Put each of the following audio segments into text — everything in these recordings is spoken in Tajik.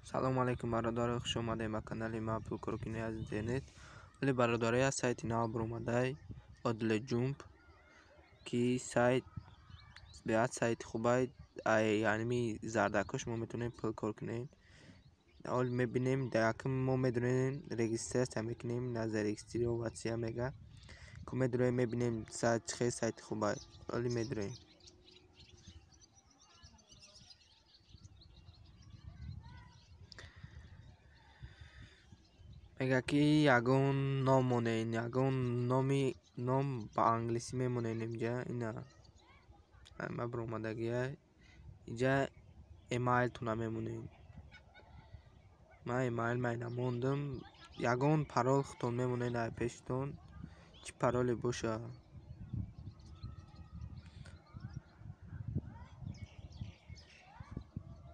салому алайкум бародари, хуш омадед ба канали ма пулкоркини аз интернет. вале бародари аз сайти нав бромадай Odilejump ки сайт беҳад сайти хубай, яъни зардакҳо шумо метавонед пулкор кунед. ҳол мебинем якм мо медонем регистрация мекунем, назар регистрироваться мега ки медонем мебинем сайт хеле сайти хубай. ҳоли медонем мега ки ягон ном монен, ягон ном ба англисӣ мемонен инҷа. ина ҳама бромадагия инҷа эмайлтуна мемонен. ман эмайл намондам. ягон парол худтон мемонед дар пештон, чӣ пароле боша.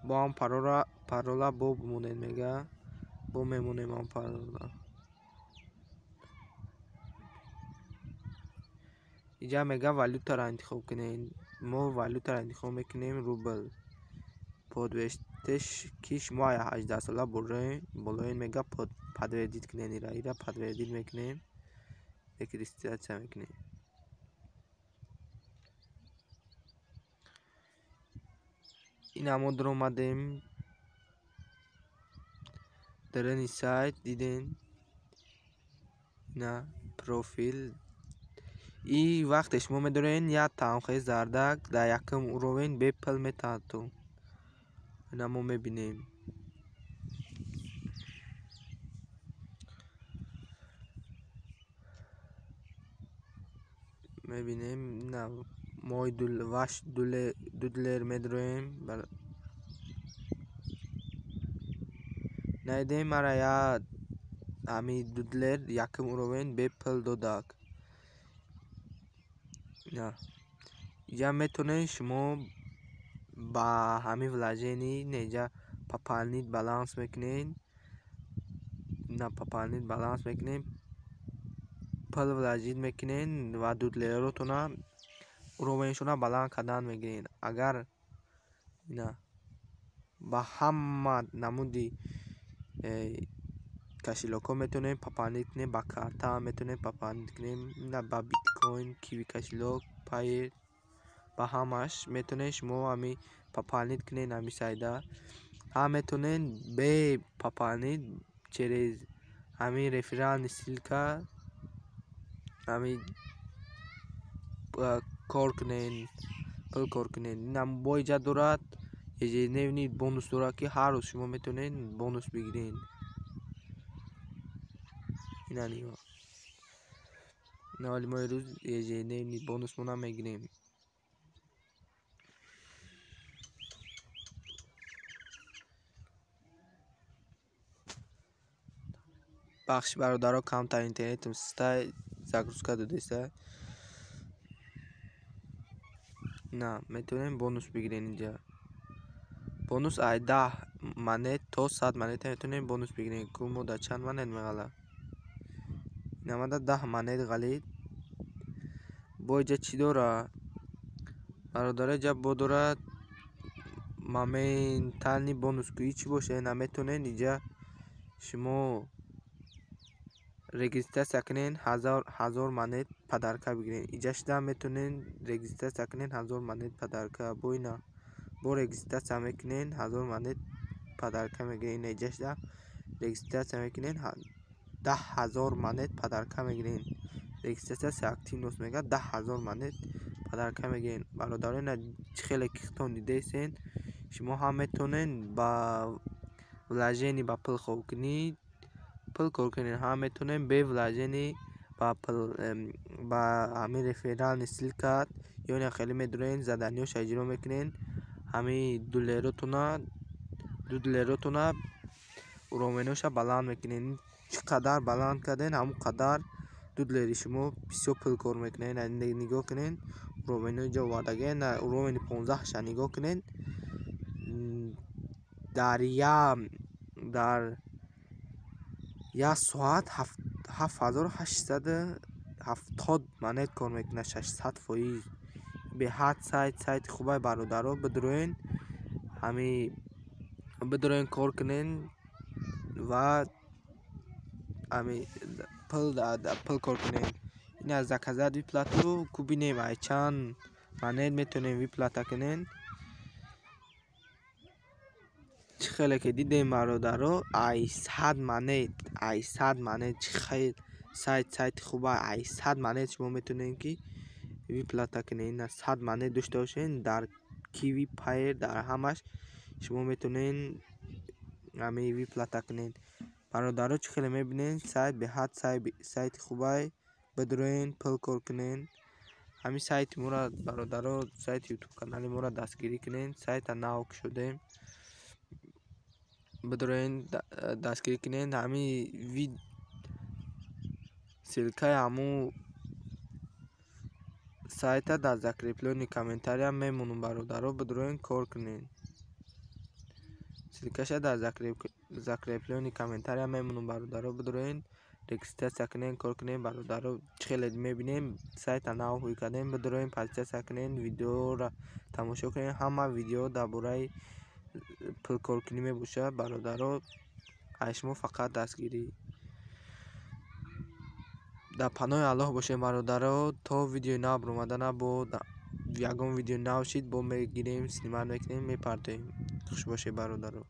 бо ҳам парола бо бимонед мега бо мемонем ҳам парола. инҷа мега валютаро интихоб кунед. мо валютаро интихоб мекунем рубл. подвештеш ки шумо 18 сола болоен мега подтвердид кунед. ира подтвердид мекунем, регистрация мекунем. ина мо даромадем дар ин сайт. диден ина профил. и вақте шумо медорен як тамхои зардак дар якм уровень бепул метавонад. ина мо мебинем. ина мои ваш $2 медорем. найдем мара я ами $2 якм уровень бепул додак. инҷа метонед шумо ба ҳамин вложени неҷа пополнить баланс мекунед. ина пополнить баланс мекунед, пул вложить мекунед ва $2-ротона уровеншона баланд кардан мегиред. агар ина ба ҳама намуди кошелёкҳо метавонед пополнить кунед, ба карта метавонед пополнить кунед, ина ба биткоин, киви кошелёк, payeer, ба ҳамаш метавонед шумо ами пополнить кунед. ами сайда ҳам метавонед бе пополнить через ами реферални ссилка ами кор кунед, пул кор кунед. ина бо иҷа дорад ежедневный бонус дорад ки ҳар рӯз шумо метавонед бонус бигиред. ина нигоҳ. ина ҳоли мо имрӯз ежедневный бонусмона мегирем. бахши бародаро, камтар интернетом стай загрузка додеста. ина метавонем бонус бигирем. инҷа бонус ай 10 монет то 100 монет метавонем бонус бигирем. ку мо дар чанд монет меғалат. ина мада 10 монет ғалид. бо иҷа чӣ дорад бародаро? иҷа бо дорад моментальни бонускӯӣ чӣ боша. ина метавонед иҷа шумо регистрация кунед 1000 монет подарка бигиред. иҷа шуда метавонед регистрация кунед 1000 монет подарка. бо ина бо регистрация мекунед 1000 монет подарка мегиред. ина иҷа шуда регистрация мекунед 10000 монет подарка мегиред. регистрация активност мега 10000 монет подарка мегиред. бародаро ина хеле кихтон дидесен. шумо ҳам метавонед ба вложени ба пул хобкунид, пул кор кунед. ҳам метавонед бе вложени ба пул ба ҳамин реферални ссилка ё ина хеле медорен заданиёша иҷро мекунед. ҳамин $2 уровеноша баланд мекунед. чӣ қадар баланд карден ҳамон қадар $2 шумо бисёр пул кор мекунед. нигоҳ кунед уровено иҷо омадага. уровени 15ша нигоҳ кунед. дар як соат 7870 монет кор мекунад. 600%. беҳад сайти хубай бародаро. бидроен ҳами бидороен кор кунен ва ами пил кор кунем. ин аз заказат виплату ку бинем ай чанд монет метонем виплата кунен. чӣ хеле ки дидем бародаро, ай 100 монет чӣ хел сайти хуба, ай 100 монет шумо метонем ки виплата кунем. ин 100 монет дошта бошен дар Kiwi Payer, дар ҳамаш шумо метонен ами виплата кунен. бародаро чӣ хеле мебинен сайт беҳад сайти хубай. бидороен пил кор кунен. ҳамин сайти моро бародаро, сайти ютуб канали моро дастгирӣ кунен. сайта нав кушодем, бидороен дастгирӣ кунен. ҳамин силкаи ҳамун сайта дар закреплёни комментария мемонум бародаро, бидороен кор кунен. силкаша дар закреплёни комментария мемонум бародаро, бидороен регистрация кунен, кор кунен. бародаро чӣ хеле мебинем сайта нав ҳуй кардем. бидороен подписация кунен, видеоро тамошо кунен. ҳама видео дар бораи пилкоркунӣ мебошад бародаро. ай шумо фақат дастгирӣ. дар паноҳи Аллоҳ бошем бародаро. то видеои нав баромада набуд, ягон видеои нав шид бо мегирем, снимат мекунем, мепартоем. хуш бошед бародаро.